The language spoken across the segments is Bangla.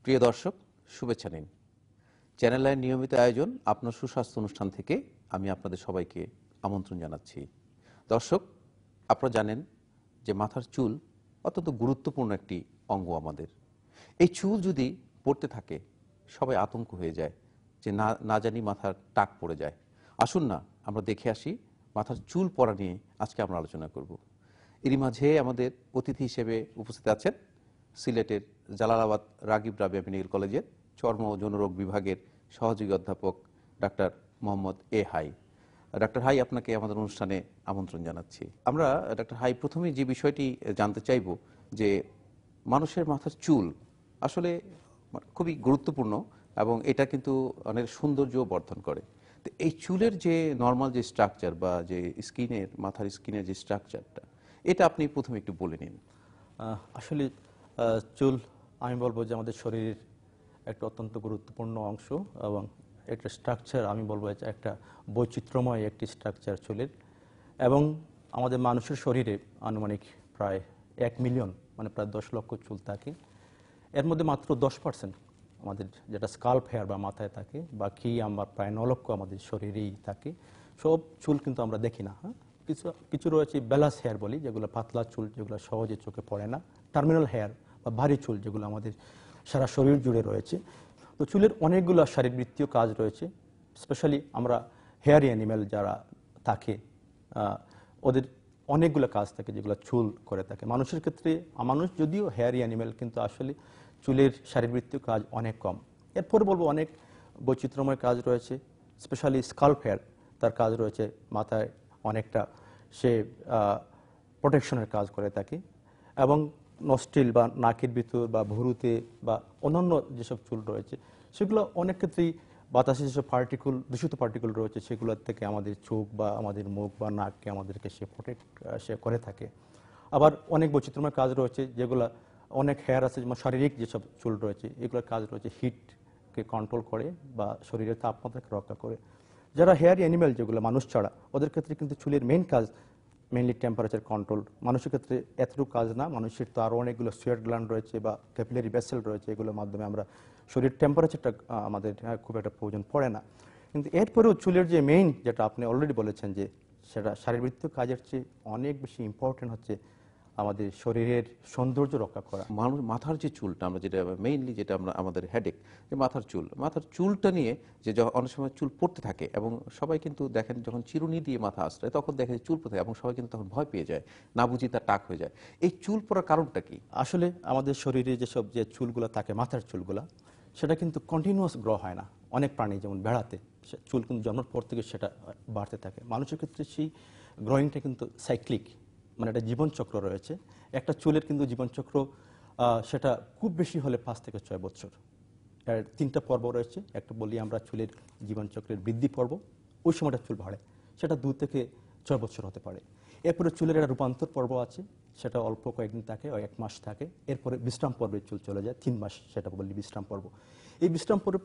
প্রিয় দর্শক, শুভেচ্ছা নিন। চ্যানেল আইয়ের নিয়মিত আয়োজন আপনার সুস্বাস্থ্য অনুষ্ঠান থেকে আমি আপনাদের সবাইকে আমন্ত্রণ জানাচ্ছি। দর্শক, আপনারা জানেন যে মাথার চুল অত্যন্ত গুরুত্বপূর্ণ একটি অঙ্গ আমাদের। এই চুল যদি পড়তে থাকে সবাই আতঙ্ক হয়ে যায় যে না জানি মাথার টাক পড়ে যায়। আসুন না আমরা দেখে আসি মাথার চুল পড়া নিয়ে আজকে আমরা আলোচনা করব। এরই মাঝে আমাদের অতিথি হিসেবে উপস্থিত আছেন সিলেটের জালালাবাদ রাগিব রাবেয়া মেডিকেল কলেজের চর্ম ও যৌনরোগ বিভাগের সহযোগী অধ্যাপক ডাক্তার মোহাম্মদ এ হাই। ডাক্তার হাই, আপনাকে আমাদের অনুষ্ঠানে আমন্ত্রণ জানাচ্ছি। আমরা ডাক্তার হাই প্রথমেই যে বিষয়টি জানতে চাইব যে মানুষের মাথার চুল আসলে খুবই গুরুত্বপূর্ণ এবং এটা কিন্তু অনেক সৌন্দর্য বর্ধন করে। তো এই চুলের যে নর্মাল যে স্ট্রাকচার বা যে স্কিনের মাথার স্কিনের যে স্ট্রাকচারটা, এটা আপনি প্রথমে একটু বলে নিন। আসলে চুল আমি বলবো যে আমাদের শরীরের একটা অত্যন্ত গুরুত্বপূর্ণ অংশ এবং একটা স্ট্রাকচার আমি বলবো যে একটা বৈচিত্র্যময় একটি স্ট্রাকচার চুলের। এবং আমাদের মানুষের শরীরে আনুমানিক প্রায় 1 মিলিয়ন মানে প্রায় 10 লক্ষ চুল থাকে। এর মধ্যে মাত্র 10% আমাদের যেটা স্কাল্প হেয়ার বা মাথায় থাকে, বাকি আমরা প্রায় 9 লক্ষ আমাদের শরীরেই থাকে। সব চুল কিন্তু আমরা দেখি না। কিছু কিছু রয়েছে ব্যালাস হেয়ার বলি, যেগুলো পাতলা চুল, যেগুলো সহজে চোখে পড়ে না। টার্মিনাল হেয়ার বা ভারী চুল, যেগুলো আমাদের সারা শরীর জুড়ে রয়েছে। তো চুলের অনেকগুলো শারীরবৃত্তীয় কাজ রয়েছে। স্পেশালি আমরা হেয়ারি অ্যানিম্যাল যারা থাকে ওদের অনেকগুলো কাজ থাকে যেগুলো চুল করে থাকে। মানুষের ক্ষেত্রে মানুষ যদিও হেয়ারি অ্যানিম্যাল, কিন্তু আসলে চুলের শারীরবৃত্তীয় কাজ অনেক কম। এরপর বলবো অনেক বৈচিত্র্যময় কাজ রয়েছে। স্পেশালি স্কাল্প হেয়ার, তার কাজ রয়েছে মাথায় অনেকটা সে প্রোটেকশনের কাজ করে থাকে। এবং নস্ট্রিল বা নাকের ভিতর বা ভুরুতে বা অন্যান্য যেসব চুল রয়েছে সেগুলো অনেক ক্ষেত্রেই বাতাসে যেসব পার্টিকুল, দূষিত পার্টিকুল রয়েছে সেগুলোর থেকে আমাদের চোখ বা আমাদের মুখ বা নাককে আমাদেরকে সে প্রোটেক্ট সে করে থাকে। আবার অনেক বৈচিত্র্যময় কাজ রয়েছে যেগুলো অনেক হেয়ার আছে, যেমন শারীরিক যেসব চুল রয়েছে এগুলোর কাজ রয়েছে হিটকে কন্ট্রোল করে বা শরীরের তাপমাত্রাকে রক্ষা করে। যারা হেয়ারি অ্যানিম্যাল, যেগুলো মানুষ ছাড়া, ওদের ক্ষেত্রে কিন্তু চুলের মেইন কাজ মেইনলি টেম্পারেচার কন্ট্রোল। মানুষের ক্ষেত্রে এতটুকু কাজ না, মানুষের তো আরও অনেকগুলো সুয়েট গ্ল্যান্ড রয়েছে বা ক্যাপিলারি ভেসেল রয়েছে, এগুলোর মাধ্যমে আমরা শরীর টেম্পারেচারটা আমাদের খুব একটা প্রয়োজন পড়ে না। কিন্তু এরপরেও চুলের যে মেইন, যেটা আপনি অলরেডি বলেছেন যে সেটা শারীরবৃত্তীয় কাজের চেয়ে অনেক বেশি ইম্পর্টেন্ট হচ্ছে আমাদের শরীরের সৌন্দর্য রক্ষা করা। মানুষ মাথার যে চুলটা, আমরা যেটা মেইনলি যেটা আমরা আমাদের হেডেক যে মাথার চুলটা নিয়ে যে অনেক সময় চুল পড়তে থাকে এবং সবাই কিন্তু দেখেন যখন চিরুনি দিয়ে মাথা আশ্রয় তখন দেখে যে চুল পড়তে থাকে এবং সবাই কিন্তু তখন ভয় পেয়ে যায়, না বুঝি তার টাক হয়ে যায়। এই চুল পড়ার কারণটা কি? আসলে আমাদের শরীরে যেসব যে চুলগুলো থাকে, মাথার চুলগুলো, সেটা কিন্তু কন্টিনিউয়াস গ্রো হয় না। অনেক প্রাণী যেমন বেড়াতে চুল কিন্তু জন্মের পর থেকে সেটা বাড়তে থাকে। মানুষের ক্ষেত্রে সেই গ্রোয়িংটা কিন্তু সাইক্লিক, মানে একটা জীবনচক্র রয়েছে। একটা চুলের কিন্তু জীবনচক্র সেটা খুব বেশি হলে 5 থেকে 6 বছর। এর 3টা পর্ব রয়েছে। একটা বলি আমরা চুলের জীবনচক্রের বৃদ্ধি পর্ব, ওই সময়টা চুল বাড়ে, সেটা 2 থেকে 6 বছর হতে পারে। এরপরে চুলের একটা রূপান্তর পর্ব আছে, সেটা অল্প কয়েকদিন থাকে, 1 মাস থাকে। এরপরে বিশ্রাম পর্বে চুল চলে যায় 3 মাস, সেটা বলি বিশ্রাম পর্ব। এই বিশ্রাম পর্বে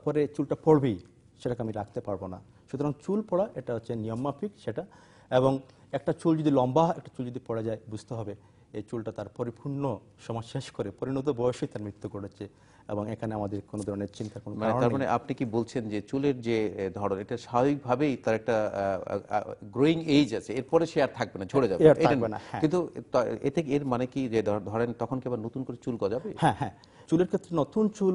পরে চুলটা পড়বেই, সেটাকে আমি রাখতে পারবো না। সুতরাং চুল পড়া এটা হচ্ছে নিয়মমাফিক সেটা। এবং একটা চুল যদি লম্বা, একটা চুল যদি পড়ে যায়, বুঝতে হবে এই চুলটা তার পরিপূর্ণ সময় শেষ করে পরিণত বয়সে তার মৃত্যু ঘটেছে। এবং এখানে আমাদের কোনো ধরনের চিন্তার কোনো কারণ তার নেই। মানে আপনি কি বলছেন যে চুলের যে ধরন, এটা স্বাভাবিকভাবেই তার একটা গ্রোয়িং এজ আছে, এরপরে সে আর থাকবে না, ঝরে যাবে, এর এটা থাকবে না, হ্যাঁ। কিন্তু এতে এর মানে কি যে ধরেন তখন কি আবার নতুন করে চুল গজাবে? হ্যাঁ হ্যাঁ, চুলের ক্ষেত্রে নতুন চুল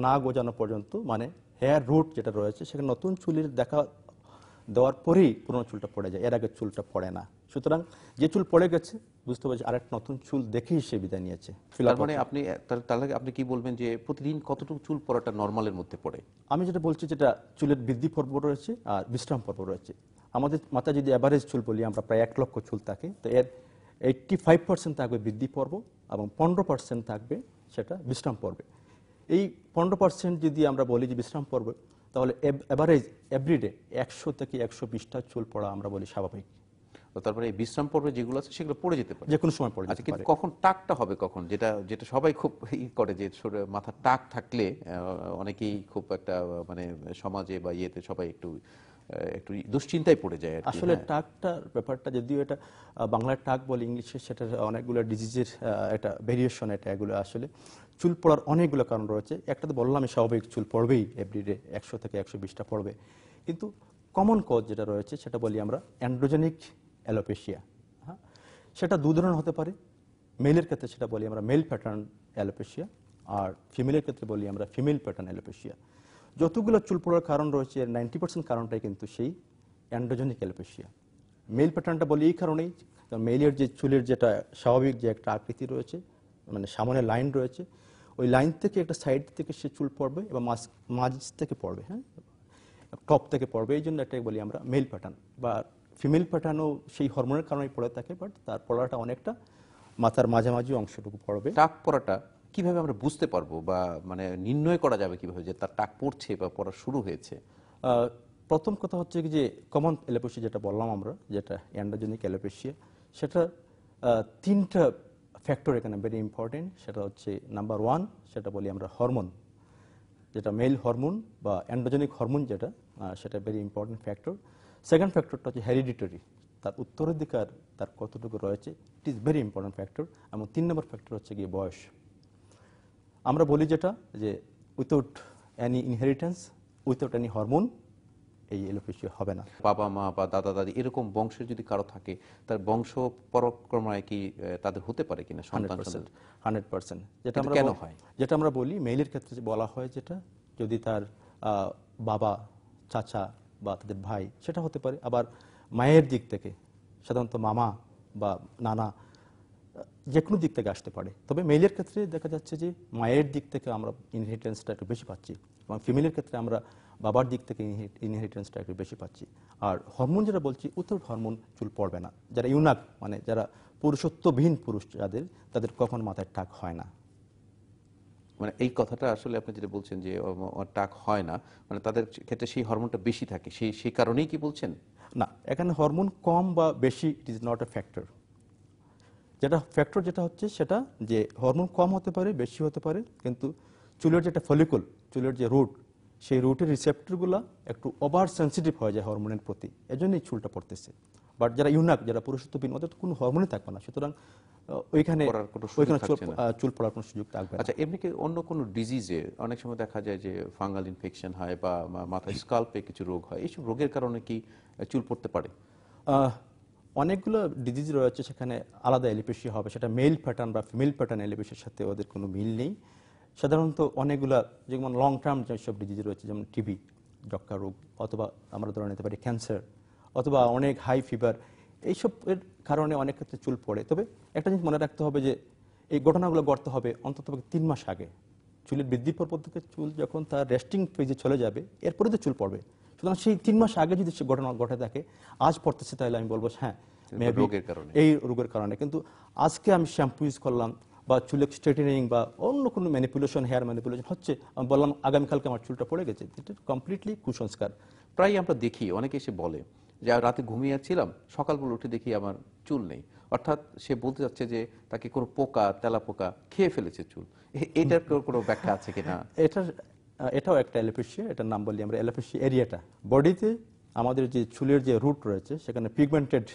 না গজানো পর্যন্ত, মানে হেয়ার রুট যেটা রয়েছে সেখানে নতুন চুলের দেখা দেওয়ার পরেই পুরনো চুলটা পড়ে যায়, এর আগে চুলটা পড়ে না। সুতরাং যে চুল পড়ে গেছে বুঝতে পারছি আরেকটা নতুন চুল দেখেই সে বিদায় নিয়েছে। তার মানে আপনি তাহলে আপনি কি বলবেন যে প্রতিদিন কতটুকু চুল পড়াটা নর্মালের মধ্যে পড়ে? আমি যেটা বলছি, যেটা চুলের বৃদ্ধি পর্ব রয়েছে আর বিশ্রাম পর্ব রয়েছে। আমাদের মাথায় যদি অ্যাভারেজ চুল বলি আমরা, প্রায় 1 লক্ষ চুল থাকে, তো এর 85% থাকবে বৃদ্ধি পর্ব এবং 15% থাকবে সেটা বিশ্রাম পর্বে। এই 15% যদি আমরা বলি যে বিশ্রাম পর্ব, তাহলে অ্যাভারেজ এভরিডে 100 থেকে 120টা চুল পড়া আমরা বলি স্বাভাবিক। তারপরে এই বিশ্রাম পর্বে যেগুলো আছে সেগুলো পড়ে যেতে পারে যে কোনো সময় পড়ে আচ্ছা, যেতে কিন্তু পারে। কখন টাকটা হবে, কখন যেটা যেটা সবাই খুব করে যে মাথার টাক থাকলে অনেকেই খুব একটা মানে সমাজে বা ইয়েতে সবাই একটু একটু দুশ্চিন্তায় পড়ে যায় আর কি। আসলে হ্যাঁ। টাকটার ব্যাপারটা, যদিও এটা বাংলায় টাক বলে, ইংলিশে সেটার অনেকগুলো ডিজিজের একটা ভেরিয়েশন, এটা এগুলো আসলে চুল পড়ার অনেকগুলো কারণ রয়েছে। একটা তো বললাম স্বাভাবিক চুল পড়বেই, এভরিডে 100 থেকে 120টা পড়বে, কিন্তু কমন কজ যেটা রয়েছে সেটা বলি আমরা অ্যান্ড্রোজেনিক অ্যালোপেশিয়া। হ্যাঁ, সেটা দু ধরনের হতে পারে। মেলের ক্ষেত্রে সেটা বলি আমরা মেল প্যাটার্ন অ্যালোপেশিয়া, আর ফিমেলের ক্ষেত্রে বলি আমরা ফিমেল প্যাটার্ন অ্যালোপেশিয়া। যতগুলো চুল পড়ার কারণ রয়েছে এর 90% কারণটাই কিন্তু সেই অ্যান্ড্রোজেনিক অ্যালোপেশিয়া। মেল প্যাটার্নটা বলি এই কারণেই, কারণ মেলের যে চুলের যেটা স্বাভাবিক যে একটা আকৃতি রয়েছে, মানে সামনে লাইন রয়েছে, ওই লাইন থেকে একটা সাইড থেকে সে চুল পড়বে এবং মাঝ থেকে পড়বে, হ্যাঁ, টপ থেকে পড়বে, এই জন্য এটাকে বলি আমরা মেল প্যাটার্ন। বা ফিমেল প্যাটার্নও সেই হরমোনের কারণেই পড়ে থাকে, বাট তার পড়াটা অনেকটা মাথার মাঝামাঝি অংশটুকু পড়বে। টাক পড়াটা কিভাবে আমরা বুঝতে পারবো বা মানে নির্ণয় করা যাবে কিভাবে যে তার টাক পড়ছে বা পড়া শুরু হয়েছে? প্রথম কথা হচ্ছে কি যে কমন অ্যালোপেশিয়া যেটা বললাম আমরা, যেটা অ্যান্ড্রোজেনিক অ্যালোপেশিয়া, সেটা তিনটা ফ্যাক্টর এখানে ভেরি ইম্পর্টেন্ট। সেটা হচ্ছে নাম্বার 1, সেটা বলি আমরা হরমোন, যেটা মেল হরমোন বা অ্যান্ড্রোজেনিক হরমোন যেটা, সেটা ভেরি ইম্পর্টেন্ট ফ্যাক্টর। সেকেন্ড ফ্যাক্টরটা হচ্ছে হেরিডিটরি, তার উত্তরাধিকার তার কতটুকু রয়েছে, it is very important factor. এবং 3 নম্বর ফ্যাক্টর হচ্ছে গিয়ে বয়স। আমরা বলি যেটা যে without any inheritance, without any hormone, এই এলোপেশিয়া হবে না। বাবা মা বা দাদা দাদি এরকম বংশের যদি কারো থাকে, তার বংশ পরক্রমায় কি তাদের হতে পারে কিনা সন্তান সন্ততি? 100%। যেটা কিন্তু আমরা কেন হয়? যেটা আমরা বলি মেইলের ক্ষেত্রে যে বলা হয়, যেটা যদি তার বাবা, চাচা বা তাদের ভাই, সেটা হতে পারে। আবার মায়ের দিক থেকে সাধারণত মামা বা নানা, যে কোনো দিক থেকে আসতে পারে। তবে মেইলের ক্ষেত্রে দেখা যাচ্ছে যে মায়ের দিক থেকে আমরা ইনহেরিটেন্সটা একটু বেশি পাচ্ছি, এবং ফিমেলের ক্ষেত্রে আমরা বাবার দিক থেকে ইনহেরিটেন্সটা একটু বেশি পাচ্ছি। আর হরমোন যেটা বলছি, উইথাউট হরমোন চুল পড়বে না। যারা ইউনাক, মানে যারা পুরুষত্ববিহীন পুরুষ, তাদের কখন মাথায় টাক হয় না। মানে এই কথাটা আসলে আপনি যেটা বলছেন যে টাক হয় না, মানে তাদের ক্ষেত্রে সেই হরমোনটা বেশি থাকে, সেই কারণেই কি বলছেন? না, এখানে হরমোন কম বা বেশি it is not a factor. যেটা ফ্যাক্টর যেটা হচ্ছে সেটা যে হরমোন কম হতে পারে, বেশি হতে পারে, কিন্তু চুলের যেটা ফলিকুল, চুলের যে রুট, সেই রুটের রিসেপ্টরগুলো একটু ওভার সেন্সিটিভ হয়ে যায় হরমোনের প্রতি, এজন্যই চুলটা পড়তেছে। বাট যারা ইউনাক, যারা পুরুষত্বহীন, ওদের তো কোনো হরমোনই থাকবে না, সুতরাং ওইখানে পড়ার কোনো সুযোগ থাকছে না। চুল পড়ার কোনো সুযোগ থাকবে না। আচ্ছা, এমনি কি অন্য কোনো ডিজিজে অনেক সময় দেখা যায় যে ফাঙ্গাল ইনফেকশন হয় বা মাথায় স্কাল্পে কিছু রোগ হয়, এইসব রোগের কারণে কি চুল পড়তে পারে? অনেকগুলো ডিজিজ রয়েছে, সেখানে আলাদা এলিপেশিয়া হবে, সেটা মেল প্যাটার্ন বা ফিমেল প্যাটার্ন এলিপেশিয়ার সাথে ওদের কোনো মিল নেই। সাধারণত অনেকগুলা যেমন লং টার্ম যেসব ডিজিজ রয়েছে, যেমন টিবি, যক্ষ্মা রোগ, অথবা আমরা ধরে নিতে পারি ক্যান্সার, অথবা অনেক হাই ফিভার, এইসবের কারণে অনেক ক্ষেত্রে চুল পড়ে। তবে একটা জিনিস মনে রাখতে হবে যে এই ঘটনাগুলো ঘটতে হবে অন্তত 3 মাস আগে। চুলের বৃদ্ধি পর্ব থেকে চুল যখন তার রেস্টিং ফেজে চলে যাবে, এরপরে তো চুল পড়বে। সুতরাং সেই 3 মাস আগে যদি সে ঘটনা ঘটে থাকে, আজ পড়তেছে, তাহলে আমি বলবো হ্যাঁ, মেবি রোগের কারণে, এই রোগের কারণে। কিন্তু আজকে আমি শ্যাম্পু ইউজ করলাম বা চুলের স্ট্রেটেনিং বা অন্য কোনো ম্যানিপুলেশন, হেয়ার ম্যানিপুলেশন হচ্ছে, আমি বললাম আগামীকালকে আমার চুলটা পড়ে গেছে, এটা কমপ্লিটলি কুসংস্কার। প্রায় আমরা দেখি অনেকে এসে বলে যে রাতে ঘুমিয়ে যাচ্ছিলাম, সকালবেলা উঠে দেখি আমার চুল নেই। অর্থাৎ সে বলতে যাচ্ছে যে তাকে কোনো পোকা, তেলা পোকা খেয়ে ফেলেছে চুল। এটার কোনো ব্যাখ্যা আছে কিনা? এটাও একটা অ্যালোপেশিয়া, এটার নাম বলি আমরা অ্যালোপেশিয়া এরিয়াটা। বডিতে আমাদের যে চুলের যে রুট রয়েছে, সেখানে পিগমেন্টেড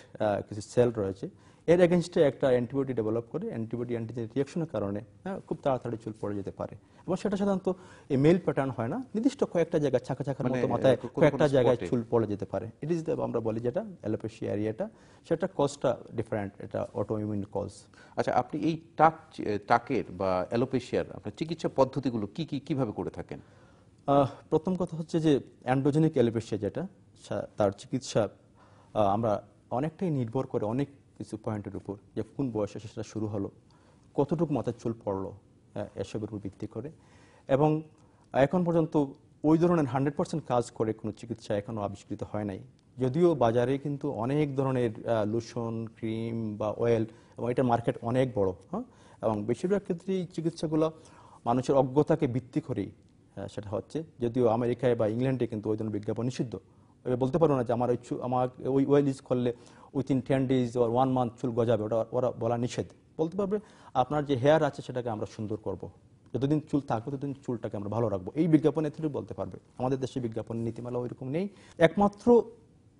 কিছু সেল রয়েছে, এর এগেনস্টে একটা অ্যান্টিবডি ডেভেলপ করে, অ্যান্টিবডি অ্যান্টিজেন রিয়াকশনের কারণে খুব তাড়াতাড়ি চুল পড়ে যেতে পারে। এবং সেটা সাধারণত এই মেল প্যাটার্ন হয় না, নির্দিষ্ট কয়েকটা জায়গায় ছাকা ছাকার মতো মাথায় কয়েকটা জায়গায় চুল পড়ে যেতে পারে। ইট ইজ আমরা বলি যেটা অ্যালোপেশিয়া এরিয়াটা, সেটা কজটা ডিফারেন্ট, এটা অটোইমিউন কজ। আচ্ছা, আপনি এই টাকের বা অ্যালোপেশিয়ার আপনার চিকিৎসা পদ্ধতিগুলো কিভাবে করে থাকেন? প্রথম কথা হচ্ছে যে অ্যান্ড্রোজেনিক অ্যালোপেশিয়া যেটা, তার চিকিৎসা আমরা অনেকটাই নির্ভর করে অনেক কিছু পয়েন্টের উপর, যে কোন বয়সে সেটা শুরু হলো, কতটুকু মাথার চুল পড়লো, এসবের উপর ভিত্তি করে। এবং এখন পর্যন্ত ওই ধরনের 100% কাজ করে কোনো চিকিৎসা এখনও আবিষ্কৃত হয় নাই। যদিও বাজারে কিন্তু অনেক ধরনের লোশন, ক্রিম বা অয়েল, এবং এটার মার্কেট অনেক বড়, হ্যাঁ। এবং বেশিরভাগ ক্ষেত্রে এই চিকিৎসাগুলো মানুষের অজ্ঞতাকে ভিত্তি করেই সেটা হচ্ছে। যদিও আমেরিকায় বা ইংল্যান্ডে কিন্তু ওই ধরনের বিজ্ঞাপন নিষিদ্ধ। বলতে পারবো না যে আমার ওই অয়েল ইউজ করলে উইথিন 10 days or 1 month চুল গজাবে, ওরা বলা নিষেধ। বলতে পারবে আপনার যে হেয়ার আছে সেটাকে আমরা সুন্দর করব, যতদিন চুল থাকবে ততদিন চুলটাকে আমরা ভালো রাখবো, এই বিজ্ঞাপন এথেই বলতে পারবে। আমাদের দেশে বিজ্ঞাপন নীতিমালা ওইরকম নেই। একমাত্র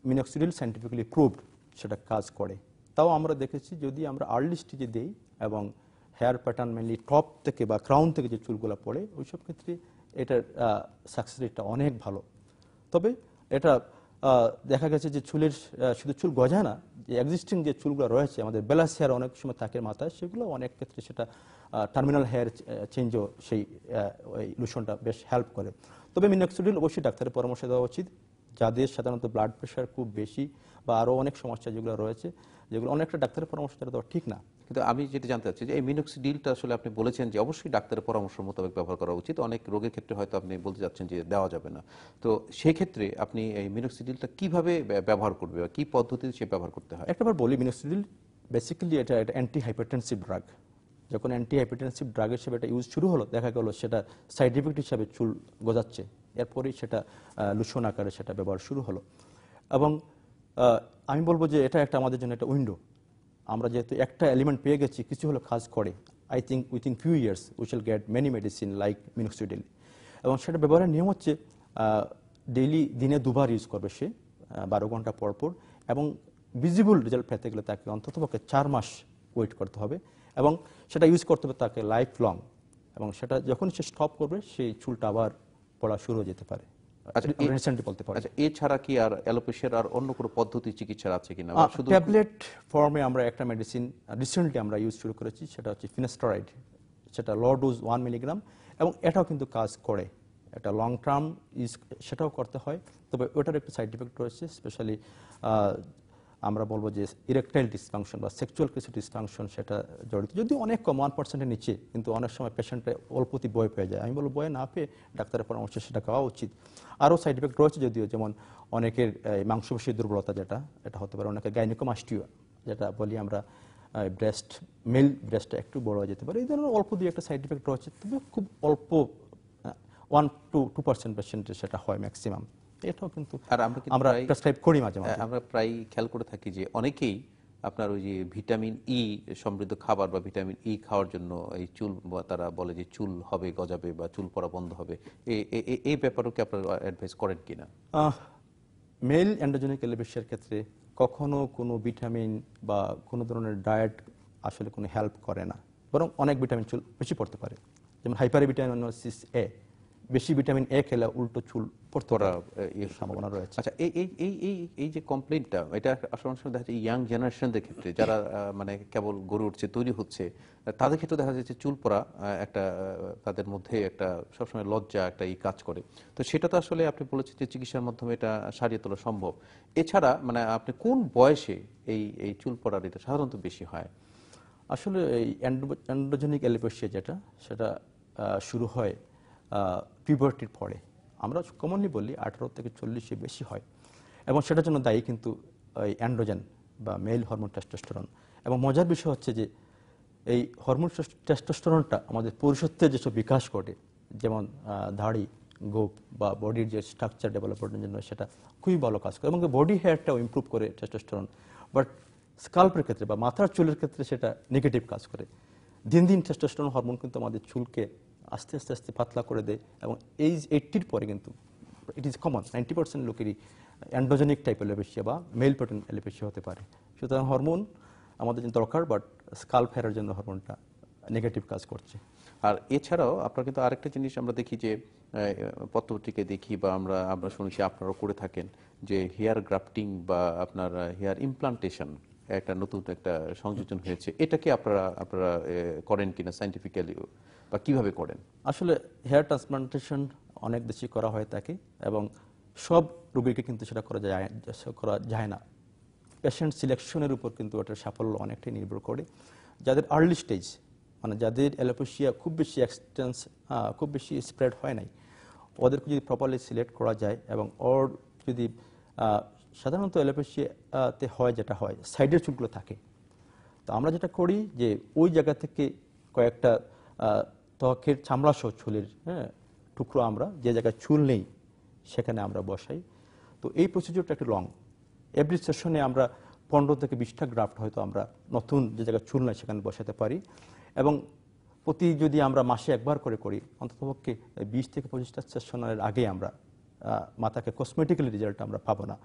মিনক্সিডিল সায়েন্টিফিক্যালি প্রুভড সেটা কাজ করে। তাও আমরা দেখেছি যদি আমরা আর্লি স্টেজে দিই এবং হেয়ার প্যাটার্ন মেনলি টপ থেকে বা ক্রাউন থেকে যে চুলগুলো পড়ে ওইসব ক্ষেত্রে এটার সাকসেস রেটটা অনেক ভালো। তবে এটা দেখা গেছে যে চুলের শুধু চুল গজায় না, যে এক্সিস্টিং যে চুলগুলো রয়েছে আমাদের বেলাস হেয়ার অনেক সময় থাকে মাথায়, সেগুলো অনেক ক্ষেত্রে সেটা টার্মিনাল হেয়ার চেঞ্জও সেই ওই লোশনটা বেশ হেল্প করে। তবে মিনক্সিডিল অবশ্যই ডাক্তারের পরামর্শ দেওয়া উচিত যাদের সাধারণত ব্লাড প্রেশার খুব বেশি বা আরও অনেক সমস্যা যেগুলো রয়েছে, যেগুলো অনেকটা ডাক্তারের পরামর্শ দেওয়া ঠিক না। কিন্তু আমি যেটা জানতে চাচ্ছি যে এই মিনক্সিডিলটা আসলে আপনি বলেছেন যে অবশ্যই ডাক্তারের পরামর্শ মোতাবেক ব্যবহার করা উচিত, অনেক রোগের ক্ষেত্রে হয়তো আপনি বলতে যাচ্ছেন যে দেওয়া যাবে না। তো সেই ক্ষেত্রে আপনি এই মিনক্সিডিলটা কিভাবে ব্যবহার করবে বা কি পদ্ধতিতে সে ব্যবহার করতে হয়? একটাবার বলি, মিনক্সিডিল বেসিক্যালি এটা অ্যান্টি হাইপারটেনসিভ ড্রাগ। যখন অ্যান্টি হাইপারটেনসিভ ড্রাগ হিসেবে এটা ইউজ শুরু হলো, দেখা গেল সেটা সাইড ইফেক্ট হিসাবে চুল গজাচ্ছে, এরপরেই সেটা লোশন আকারে সেটা ব্যবহার শুরু হলো। এবং আমি বলবো যে এটা একটা আমাদের জন্য একটা উইন্ডো। আমরা যেহেতু একটা এলিমেন্ট পেয়ে গেছি, কিছু হলো কাজ করে, I think within few years we shall gate many medicine like minoxidil. এবং সেটা ব্যবহারের নিয়ম হচ্ছে ডেইলি দিনে দুবার ইউজ করবে সে 12 ঘন্টা পর পর, এবং ভিজিবল রেজাল্ট পেতে গেলে তাকে অন্ততপক্ষে 4 মাস ওয়েট করতে হবে এবং সেটা ইউজ করতে হবে তাকে লাইফ লং। এবং সেটা যখন সে স্টপ করবে সেই চুলটা আবার পড়া শুরু হয়ে যেতে পারে। রিসেন্টলি বলতে পারি। আচ্ছা, এছাড়া কি আর অ্যালোপেশিয়ার আর অন্য কোনো পদ্ধতি চিকিৎসার আছে কিনা? শুধু ট্যাবলেট ফর্মে আমরা একটা মেডিসিন রিসেন্টলি আমরা ইউজ শুরু করেছি, সেটা হচ্ছে ফিনাস্টেরয়েড। সেটা লো ডোজ 1 মিলিগ্রাম, এবং এটাও কিন্তু কাজ করে। এটা লং টার্ম ইউজ সেটাও করতে হয়, তবে ওটার একটা সাইড ইফেক্ট রয়েছে, স্পেশালি আমরা বলবো যে ইরেকটাইল ডিসফাংশন বা সেক্সুয়াল কিছু ডিসফাংশন সেটা জড়িত, যদিও অনেক কম 1%-এর নিচে, কিন্তু অনেক সময় পেশেন্টে অল্পতি বয় পেয়ে যায়। আমি বলবো বয় না পেয়ে ডাক্তারের পরামর্শ সেটা খাওয়া উচিত। আরও সাইড ইফেক্ট রয়েছে যদিও, যেমন অনেকের মাংসপেশির দুর্বলতা, যেটা এটা হতে পারে, অনেকের গাইনোকোমাস্টিয়া যেটা বলি আমরা, ব্রেস্ট মেল ব্রেস্টটা একটু বড় হয়ে যেতে পারে, এই ধরনের অল্প দিয়ে একটা সাইড ইফেক্ট রয়েছে, তবে খুব অল্প 1-2% পেশেন্টের সেটা হয় ম্যাক্সিমাম। এটাও কিন্তু আর আমরা প্রেসক্রাইব করি মাঝে মাঝে। আমরা প্রায় খেয়াল করে থাকি যে অনেকেই আপনার ওই যে ভিটামিন ই সমৃদ্ধ খাবার বা ভিটামিন ই খাওয়ার জন্য এই চুল, তারা বলে যে চুল হবে গজাবে বা চুল পড়া বন্ধ হবে, এই ব্যাপারেও কি আপনারা অ্যাডভাইস করেন কিনা? মেল অ্যান্ড্রোজেনিক অ্যালোপেশিয়ার ক্ষেত্রে কখনো কোনো ভিটামিন বা কোনো ধরনের ডায়েট আসলে কোনো হেল্প করে না, বরং অনেক ভিটামিন চুল বেশি পড়তে পারে। যেমন হাইপারভিটামিনোসিস এ, বেশি ভিটামিন এ খেলে উল্টো চুল পড়ার সম্ভাবনা রয়েছে। আচ্ছা, এই যে কমপ্লেইনটা, এটা আসলে দেখা যায় ইয়াং জেনারেশনদের ক্ষেত্রে, যারা মানে কেবল গড়ে উঠছে, তৈরি হচ্ছে, তাদের ক্ষেত্রে দেখা যাচ্ছে চুল পড়া একটা তাদের মধ্যে একটা সবসময় লজ্জা একটা কাজ করে। তো সেটা তো আসলে আপনি বলেছেন যে চিকিৎসার মাধ্যমে এটা সারিয়ে তোলা সম্ভব। এছাড়া মানে আপনি কোন বয়সে এই চুল পড়ার এটা সাধারণত বেশি হয়? আসলে এই অ্যান্ড্রোজেনিক অ্যালোপেশিয়া যেটা, সেটা শুরু হয় পিউবার্টির পরে। আমরা কমনলি বলি 18 থেকে 40 বেশি হয়, এবং সেটার জন্য দায়ী কিন্তু এই অ্যান্ড্রোজেন বা মেল হরমোন টেস্টোস্টেরন। এবং মজার বিষয় হচ্ছে যে এই হরমোন টেস্টোস্টেরনটা আমাদের পুরুষত্বের যেসব বিকাশ ঘটে, যেমন দাড়ি, গোপ বা বডির যে স্ট্রাকচার ডেভেলপমেন্টের জন্য সেটা খুবই ভালো কাজ করে, এবং বডি হেয়ারটাও ইমপ্রুভ করে টেস্টোস্টেরন। বাট স্কাল্পের ক্ষেত্রে বা মাথার চুলের ক্ষেত্রে সেটা নেগেটিভ কাজ করে। দিন দিন টেস্টোস্টেরন হরমোন কিন্তু আমাদের চুলকে আস্তে আস্তে আস্তে পাতলা করে দেয়, এবং এইজ 80-র পরে কিন্তু ইট ইজ কমন 90% লোকেরই অ্যান্ড্রোজেনিক টাইপ অ্যালোপেশিয়া বা মেল প্যাটার্ন অ্যালোপেশিয়া হতে পারে। সুতরাং হরমোন আমাদের জন্য দরকার, বাট স্কাল্প হেয়ারের জন্য হরমোনটা নেগেটিভ কাজ করছে। আর এছাড়াও আপনার কিন্তু আরেকটা জিনিস আমরা দেখি যে পত্রপত্রিকায় দেখি বা আমরা শুনেছি আপনারাও করে থাকেন, যে হেয়ার গ্রাফটিং বা আপনার হেয়ার ইমপ্লান্টেশন একটা নতুন একটা সংযোজন হয়েছে, এটা কি আপনারা করেন কিনা সায়েন্টিফিক্যালি, বা কিভাবে করেন? আসলে হেয়ার ট্রান্সপ্লান্টেশন অনেক বেশি করা হয়ে থাকে, এবং সব রোগীকে কিন্তু সেটা করা যায় না। পেশেন্ট সিলেকশনের উপর কিন্তু ওটার সাফল্য অনেকটাই নির্ভর করে। যাদের আর্লি স্টেজ, মানে যাদের অ্যালোপেশিয়া খুব বেশি স্প্রেড হয় নাই, ওদেরকে যদি প্রপারলি সিলেক্ট করা যায়, এবং ওর যদি সাধারণত অ্যালোপেশিয়াতে যেটা হয় সাইডের চুলগুলো থাকে, তো আমরা যেটা করি যে ওই জায়গা থেকে কয়েকটা ত্বকের চামড়া সহ চুলের টুকরো আমরা যে জায়গায় চুল নেই সেখানে আমরা বসাই। তো এই প্রসিডিওরটা একটু লং। এভরি সেশনে আমরা 15 থেকে 20টা গ্রাফট হয়তো আমরা নতুন যে জায়গায় চুল নেই সেখানে বসাতে পারি, এবং প্রতি যদি আমরা মাসে একবার করে করি, অন্ততপক্ষে 20 থেকে 25টা সেশনের আগে আমরা মাথাকে কসমেটিক্যালি রেজাল্ট আমরা পাবো না।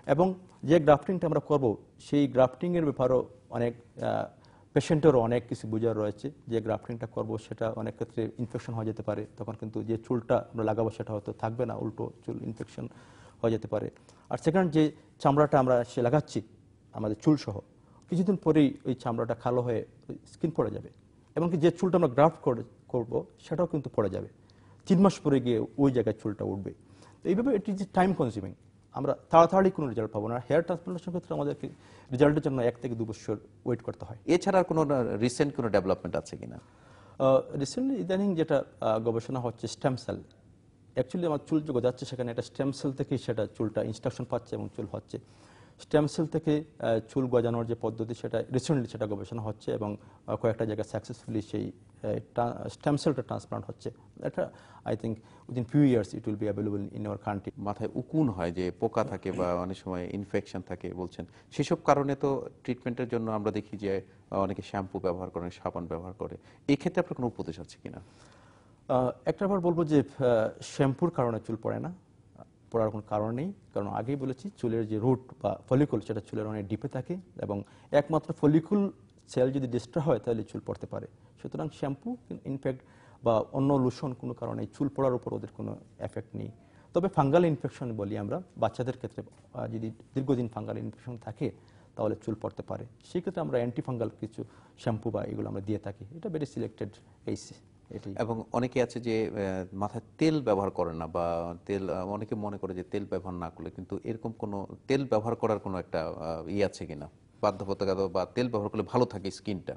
এবং যে গ্রাফটিংটা আমরা করব, সেই গ্রাফটিংয়ের ব্যাপারেও অনেক পেশেন্টেরও অনেক কিছু বোঝার রয়েছে। যে গ্রাফটিংটা করব সেটা অনেক ক্ষেত্রে ইনফেকশন হয়ে যেতে পারে, তখন কিন্তু যে চুলটা আমরা লাগাবো সেটা হয়তো থাকবে না, উল্টো চুল ইনফেকশন হয়ে যেতে পারে। আর সেকেন্ড, যে চামড়াটা আমরা সে লাগাচ্ছি আমাদের চুল সহ, কিছুদিন পরেই ওই চামড়াটা কালো হয়ে স্কিন পড়ে যাবে, এমনকি যে চুলটা আমরা গ্রাফট করব সেটাও কিন্তু পড়ে যাবে। 3 মাস পরে গিয়ে ওই জায়গায় চুলটা উঠবে। তো এইভাবে এটি যে টাইম কনজিউমিং, আমরা তাড়াতাড়ি কোনো রেজাল্ট পাবো না। হেয়ার ট্রান্সপ্লান্টেশন ক্ষেত্রে আমাদেরকে রেজাল্টের জন্য 1 থেকে 2 বছর ওয়েট করতে হয়। এছাড়া আর কোনো রিসেন্ট কোনো ডেভেলপমেন্ট আছে কিনা? রিসেন্টলি ইদানিং যেটা গবেষণা হচ্ছে স্টেম সেল, অ্যাকচুয়ালি আমার চুল যে গজাচ্ছে সেখানে একটা স্টেম সেল থেকেই সেটা চুলটা ইনস্ট্রাকশন পাচ্ছে এবং চুল হচ্ছে। স্টেম সেল থেকে চুল গজানোর যে পদ্ধতি সেটা রিসেন্টলি সেটা গবেষণা হচ্ছে এবং কয়েকটা জায়গায় সাকসেসফুলি সেই স্টেম সেলটা ট্রান্সপ্লান্ট হচ্ছে। এটা I think within few years it will be available in our country. মাথায় উকুন হয়, যে পোকা থাকে বা অনেক সময় ইনফেকশন থাকে বলছেন, সেসব কারণে তো ট্রিটমেন্টের জন্য আমরা দেখি যে অনেকে শ্যাম্পু ব্যবহার করেন, সাবান ব্যবহার করে। এই ক্ষেত্রে আপনার কোনো উপদেশ আছে কিনা? একটা বার বলবো যে শ্যাম্পুর কারণে চুল পড়ে না, পড়ার কোনো কারণ নেই। কারণ আগেই বলেছি, চুলের যে রুট বা ফলিকুল সেটা চুলের অনেক ডিপে থাকে এবং একমাত্র ফলিকুল সেল যদি ডিস্ট্রয় হয় তাহলে চুল পড়তে পারে। সুতরাং শ্যাম্পু ইনফ্যাক্ট বা অন্য লোশন কোনো কারণে চুল পড়ার উপর ওদের কোনো এফেক্ট নেই। তবে ফাঙ্গাল ইনফেকশন বলি আমরা, বাচ্চাদের ক্ষেত্রে যদি দীর্ঘদিন ফাঙ্গাল ইনফেকশন থাকে তাহলে চুল পড়তে পারে। সেই ক্ষেত্রে আমরা অ্যান্টি ফাঙ্গাল কিছু শ্যাম্পু বা এগুলো আমরা দিয়ে থাকি। এটা ভেরি সিলেক্টেড কেস। এবং অনেকে আছে যে মাথায় তেল ব্যবহার করে না, বা তেল অনেকে মনে করে যে তেল ব্যবহার না করলে, কিন্তু এরকম কোনো তেল ব্যবহার করার কোনো একটা আছে কিনা, বাধ্যবাধকতা, বা তেল ব্যবহার করলে ভালো থাকে স্কিনটা?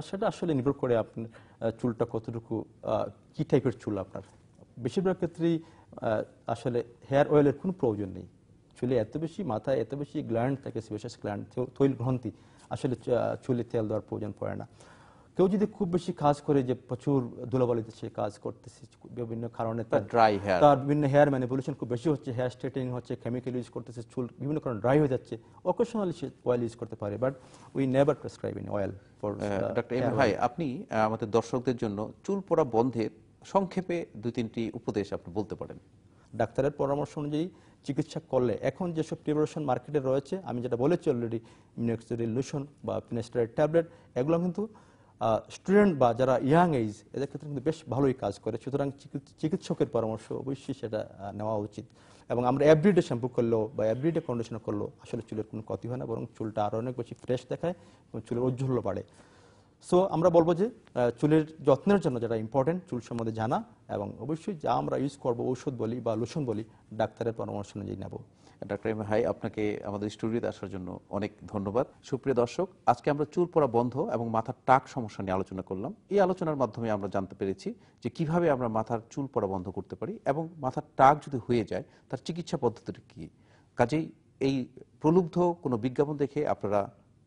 সেটা আসলে নির্ভর করে আপনার চুলটা কতটুকু, কি টাইপের চুল আপনার। বেশিরভাগ ক্ষেত্রেই আসলে হেয়ার অয়েলের কোনো প্রয়োজন নেই। চুলে এত বেশি, মাথায় এত বেশি গ্ল্যান্ড থাকে, সেবাসাস গ্ল্যান্ড, তৈল গ্রন্থি, আসলে চুলে তেল দেওয়ার প্রয়োজন পড়ে না। কেউ যদি খুব বেশি কাজ করে, যে প্রচুর ধুলাবালিতে সে কাজ করতেছে বিভিন্ন কারণে, ড্রাই হেয়ার, তার বিভিন্ন হেয়ার ম্যানিপুলেশন খুব বেশি হচ্ছে, হেয়ার স্ট্রেটেনিং হচ্ছে, কেমিক্যাল ইউজ করতেছে, চুল বিভিন্ন কারণে ড্রাই হয়ে যাচ্ছে, অকেশনালি সে অয়েল ইউজ করতে পারে, but we never prescribe in oil for. Doctor M ভাই, আপনি আমাদের দর্শকদের জন্য চুল পড়া বন্ধের সংক্ষেপে 2-3টি উপদেশ আপনি বলতে পারেন? ডাক্তারের পরামর্শ অনুযায়ী চিকিৎসা করলে, এখন যেসব প্রিপারেশন মার্কেটে রয়েছে, আমি যেটা বলেছি অলরেডি, মিনোক্সিডিল লোশন বা ফিনাস্টারের ট্যাবলেট, এগুলো কিন্তু স্টুডেন্ট বা যারা ইয়াং এজ, এদের ক্ষেত্রে কিন্তু বেশ ভালোই কাজ করে। সুতরাং চিকিৎসকের পরামর্শ অবশ্যই সেটা নেওয়া উচিত। এবং আমরা এভরিডে শ্যাম্পু করলেও বা এভরিডে কন্ডিশনার করলেও আসলে চুলের কোনো ক্ষতি হয় না, বরং চুলটা আরও অনেক বেশি ফ্রেশ দেখায় এবং চুলের ঔজ্জ্বল্য বাড়ে। সো আমরা বলবো যে চুলের যত্নের জন্য যেটা ইম্পর্টেন্ট, চুল সম্বন্ধে জানা, এবং অবশ্যই যা আমরা ইউজ করবো, ঔষধ বলি বা লোশন বলি, ডাক্তারের পরামর্শ অনুযায়ী নেব। ডক্টর এম ভাই, আপনাকে আমাদের স্টুডিওতে আসার জন্য অনেক ধন্যবাদ। সুপ্রিয় দর্শক, আজকে আমরা চুল পড়া বন্ধ এবং মাথার টাক সমস্যা নিয়ে আলোচনা করলাম। এই আলোচনার মাধ্যমে আমরা জানতে পেরেছি যে কিভাবে আমরা মাথার চুল পড়া বন্ধ করতে পারি, এবং মাথার টাক যদি হয়ে যায় তার চিকিৎসা পদ্ধতিটা কী। কাজেই এই প্রলুব্ধ কোনো বিজ্ঞাপন দেখে আপনারা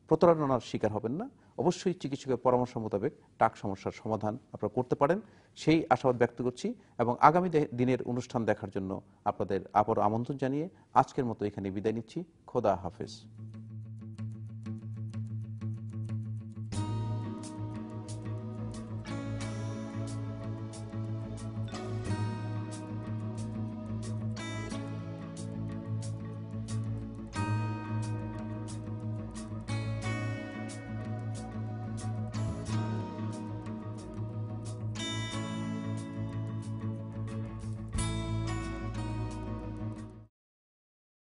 প্রতারণার শিকার হবেন না। অবশ্যই চিকিৎসকের পরামর্শ মোতাবেক টাক সমস্যার সমাধান আপনারা করতে পারেন, সেই আশাবাদ ব্যক্ত করছি। এবং আগামী দিনের অনুষ্ঠান দেখার জন্য আপনাদের আবারও আমন্ত্রণ জানিয়ে আজকের মতো এখানে বিদায় নিচ্ছি। খোদা হাফেজ।